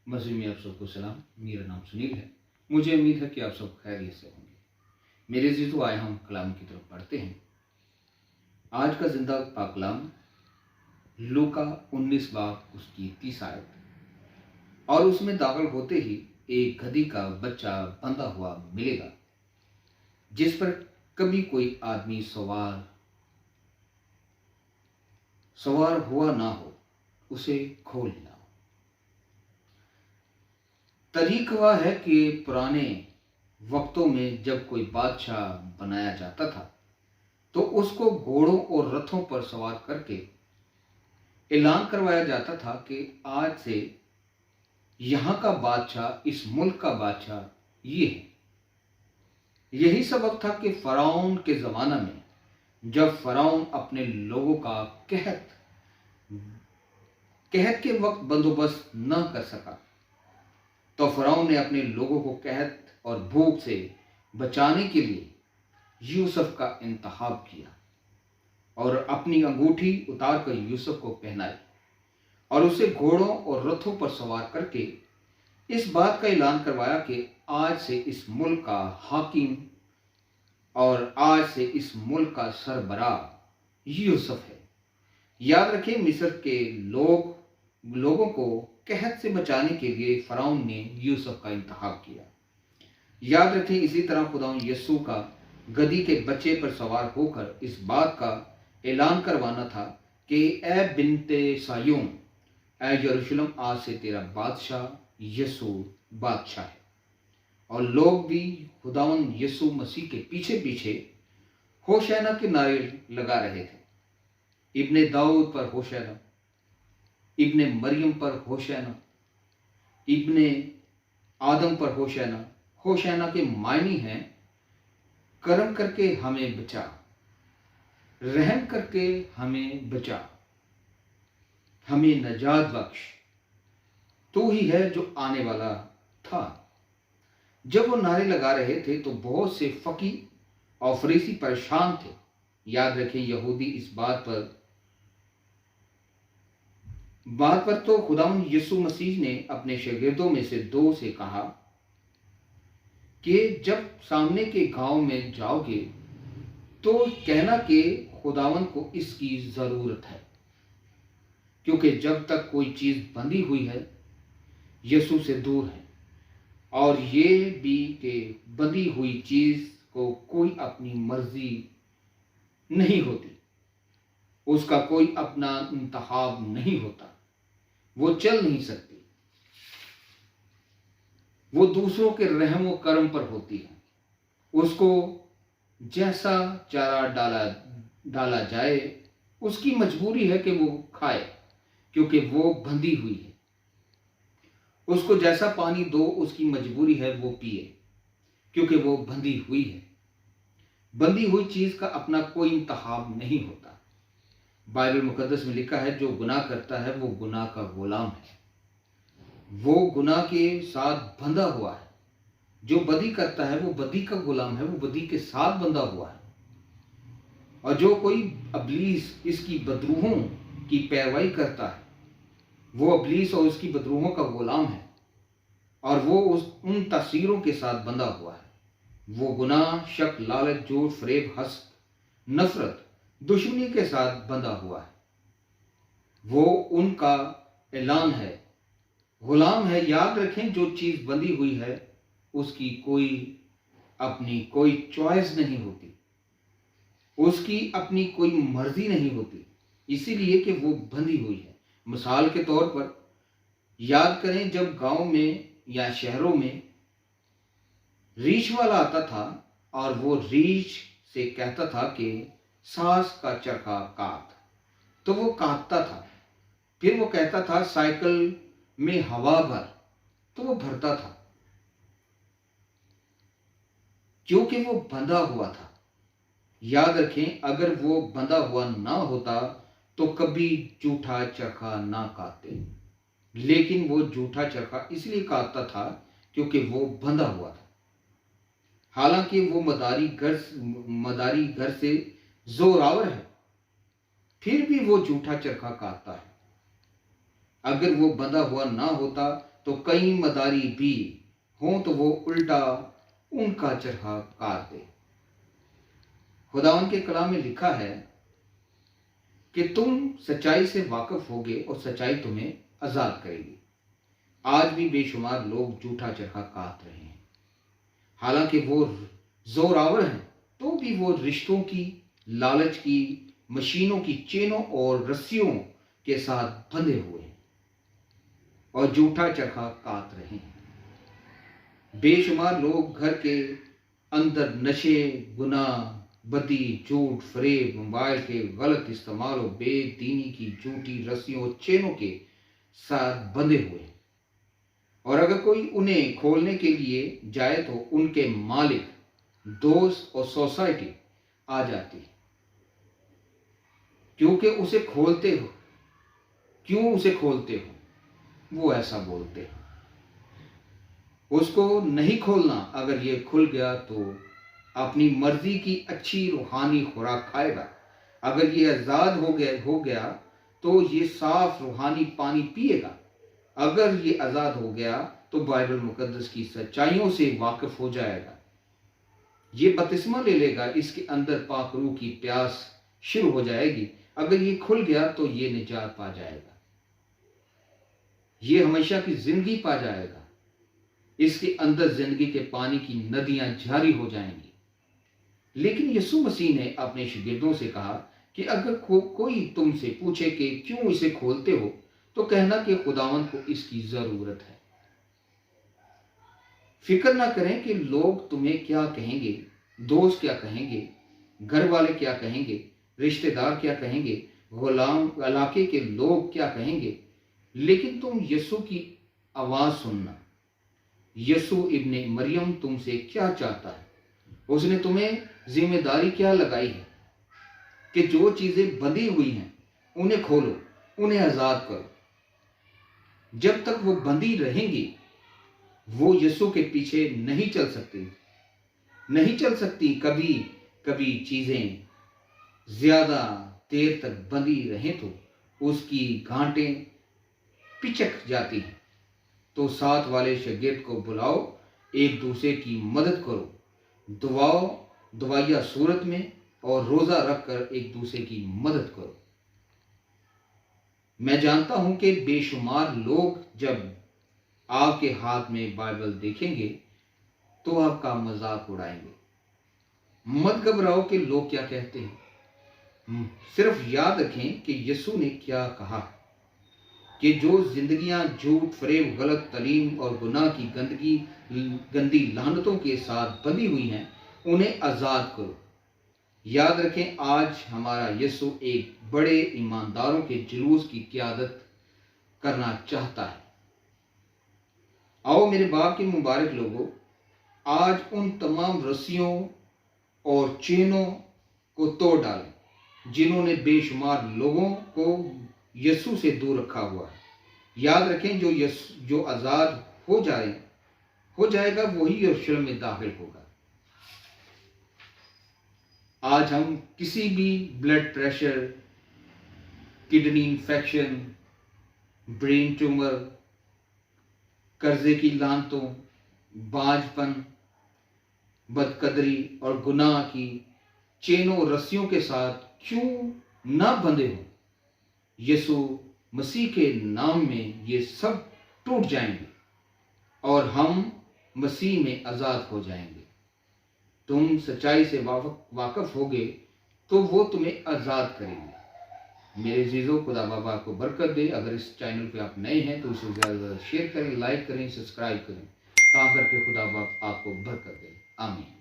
मसीह में आप सबको सलाम। मेरा नाम सुनील है। मुझे उम्मीद है कि आप सब खैरियत से होंगे। मेरे अज़ीज़ों, आए हम कलाम की तरफ पढ़ते हैं। आज का जिंदा पाक कलाम लूका 19 बाब उसकी 30 आयत, और उसमें दाखिल होते ही एक गधी का बच्चा बंधा हुआ मिलेगा, जिस पर कभी कोई आदमी सवार हुआ ना हो, उसे खोल लेना। तरीक हुआ है कि पुराने वक्तों में जब कोई बादशाह बनाया जाता था तो उसको घोड़ों और रथों पर सवार करके ऐलान करवाया जाता था कि आज से यहाँ का बादशाह, इस मुल्क का बादशाह ये है। यही सबब था कि फराउन के ज़माना में जब फराउन अपने लोगों का कहत के वक्त बंदोबस्त न कर सका, तो फराउन ने अपने लोगों को कहत और भूख से बचाने के लिए यूसुफ का इंतखाब किया और अपनी अंगूठी उतार कर यूसुफ को पहनाई और उसे घोड़ों और रथों पर सवार करके इस बात का ऐलान करवाया कि आज से इस मुल्क का हाकिम और आज से इस मुल्क का सरबराह यूसुफ है। याद रखें, मिस्र के लोगों को कहत से बचाने के लिए फराउन ने यूसुफ का इंतखाब किया। याद रखें, इसी तरह खुदावंद यीशु का गधी के बच्चे पर सवार होकर इस बात का ऐलान करवाना था कि ए बिनते सायूम, ए यरूशलेम, आज से तेरा बादशाह यीशु बादशाह है। और लोग भी खुदावंद यीशु मसीह के पीछे पीछे होशाना के नारे लगा रहे थे। इब्ने दाऊद पर होशाना, इब्ने मरियम पर होशाना, इब्ने आदम पर होशाना। होशाना के मायने हैं करम करके हमें बचा, रहम करके हमें बचा, हमें नजात बख्श, तू ही है जो आने वाला था। जब वो नारे लगा रहे थे तो बहुत से फकी और फरीसी परेशान थे। याद रखें, यहूदी इस बात पर तो खुदावंद यीशु मसीह ने अपने शागिर्दों में से 2 से कहा कि जब सामने के गांव में जाओगे तो कहना कि खुदावंद को इसकी जरूरत है, क्योंकि जब तक कोई चीज बंधी हुई है यीशु से दूर है, और ये भी कि बंधी हुई चीज को कोई अपनी मर्जी नहीं होती, उसका कोई अपना इंतखाब नहीं होता, वो चल नहीं सकती, वो दूसरों के रहम व करम पर होती है। उसको जैसा चारा डाला जाए उसकी मजबूरी है कि वो खाए, क्योंकि वो बंधी हुई है। उसको जैसा पानी दो उसकी मजबूरी है वो पिए, क्योंकि वो बंधी हुई है। बंधी हुई चीज का अपना कोई इंतखाब नहीं होता। बाइबल मुकद्दस में लिखा है, जो गुनाह करता है वो गुनाह का गुलाम है, वो गुनाह के साथ बंधा हुआ है। जो बदी करता है वो बदी का गुलाम है, वो बदी के साथ बंधा हुआ है। और जो कोई अबलीस इसकी बदरूहों की पैरवाई करता है वो अबलीस और उसकी बदरूहों का गुलाम है, और वो उन तस्वीरों के साथ बंधा हुआ है। वो गुनाह, शक, लालच, झूठ, फरेब, हसद, नफरत, दुश्मनी के साथ बंधा हुआ है। वो उनका ऐलान है, गुलाम है। याद रखें, जो चीज बंधी हुई है उसकी अपनी कोई चॉइस नहीं होती, उसकी अपनी कोई मर्जी नहीं होती, इसीलिए कि वो बंधी हुई है। मिसाल के तौर पर याद करें, जब गांव में या शहरों में रीछ वाला आता था और वो रीछ से कहता था कि सांस का चरखा काट, तो वो काटता था। फिर वो कहता था साइकिल में हवा भर, तो वो भरता था, क्योंकि वो बंधा हुआ था। याद रखें, अगर वो बंधा हुआ ना होता तो कभी जूठा चरखा ना काटते, लेकिन वो जूठा चरखा इसलिए काटता था क्योंकि वो बंधा हुआ था। हालांकि वो मदारी घर से जोरावर है, फिर भी वो जूठा चरखा काटता है। अगर वो बंधा हुआ ना होता तो कई मदारी भी हों तो वो उल्टा उनका चरखा काट दे। खुदावन के कलाम में लिखा है कि तुम सच्चाई से वाकिफ होगे और सच्चाई तुम्हें आजाद करेगी। आज भी बेशुमार लोग झूठा चरखा काट रहे हैं, हालांकि वो जोरावर हैं तो भी वो रिश्तों की, लालच की, मशीनों की चेनों और रस्सियों के साथ बंधे हुए हैं और झूठा चरखा काट रहे हैं। बेशुमार लोग घर के अंदर नशे, गुनाह, बदी, झूठ, फरेब, मोबाइल के गलत इस्तेमाल और बेदीनी की झूठी रस्सियों और चेनों के साथ बंधे हुए हैं। और अगर कोई उन्हें खोलने के लिए जाए तो उनके मालिक, दोस्त और सोसाइटी आ जाती है। क्यों उसे खोलते हो, वो ऐसा बोलते हैं। उसको नहीं खोलना, अगर ये खुल गया तो अपनी मर्जी की अच्छी रूहानी खुराक खाएगा। अगर ये आजाद हो गया तो ये साफ रूहानी पानी पिएगा। अगर ये आजाद हो गया तो बाइबल मुकद्दस की सच्चाइयों से वाकिफ हो जाएगा। ये बपतिस्मा ले लेगा, इसके अंदर पाक रूह की प्यास शुरू हो जाएगी। अगर ये खुल गया तो ये निजात पा जाएगा, ये हमेशा की जिंदगी पा जाएगा। इसके अंदर जिंदगी के पानी की नदियां जारी हो जाएंगी। लेकिन यीशु मसीह ने अपने शागिर्दों से कहा कि अगर कोई तुमसे पूछे कि क्यों इसे खोलते हो, तो कहना कि खुदावंद को इसकी जरूरत है। फिक्र ना करें कि लोग तुम्हें क्या कहेंगे, दोस्त क्या कहेंगे, घर वाले क्या कहेंगे, रिश्तेदार क्या कहेंगे, गुलाम इलाके के लोग क्या कहेंगे। लेकिन तुम यीशु की आवाज सुनना। यीशु इब्ने मरियम तुमसे क्या चाहता है, उसने तुम्हें जिम्मेदारी क्या लगाई है कि जो चीजें बंधी हुई हैं उन्हें खोलो, उन्हें आजाद करो। जब तक वो बंधी रहेंगी वो यीशु के पीछे नहीं चल सकती। कभी कभी चीजें ज्यादा देर तक बंधी रहें तो उसकी गांठें पिचक जाती हैं। तो साथ वाले शागिर्द को बुलाओ, एक दूसरे की मदद करो, दवाइया सूरत में, और रोजा रखकर एक दूसरे की मदद करो। मैं जानता हूं कि बेशुमार लोग जब आपके हाथ में बाइबल देखेंगे तो आपका मजाक उड़ाएंगे। मत घबराओ कि लोग क्या कहते हैं। सिर्फ याद रखें कि यीशु ने क्या कहा कि जो जिंदगियां झूठ, फरेब, गलत तालीम और गुनाह की गंदी लानतों के साथ बंधी हुई हैं, उन्हें आजाद करो। याद रखें, आज हमारा यीशु एक बड़े ईमानदारों के जुलूस की क़यादत करना चाहता है। आओ मेरे बाप के मुबारक लोगों, आज उन तमाम रस्सियों और चेनों को तोड़ डालें जिन्होंने बेशुमार लोगों को यीशु से दूर रखा हुआ है। याद रखें, जो आजाद हो जाएगा वही यरूशलेम में दाखिल होगा। आज हम किसी भी blood pressure, kidney infection, brain tumour, कर्जे की लानतों, बाजपन, बदकदरी और गुनाह की चेनों रस्सियों के साथ क्यों ना बंधे हो। यीशु मसीह के नाम में ये सब टूट जाएंगे और हम मसीह में आजाद हो जाएंगे। तुम सच्चाई से वाकिफ होगे तो वो तुम्हें आजाद करेंगे। मेरे अजीजों, खुदा बाबा आपको बरकत दे। अगर इस चैनल पे आप नए हैं तो उसे ज़्यादा से ज़्यादा शेयर करें, लाइक करें, सब्सक्राइब करें, ताकि खुदा बाप आपको बरकत दे। आमीन।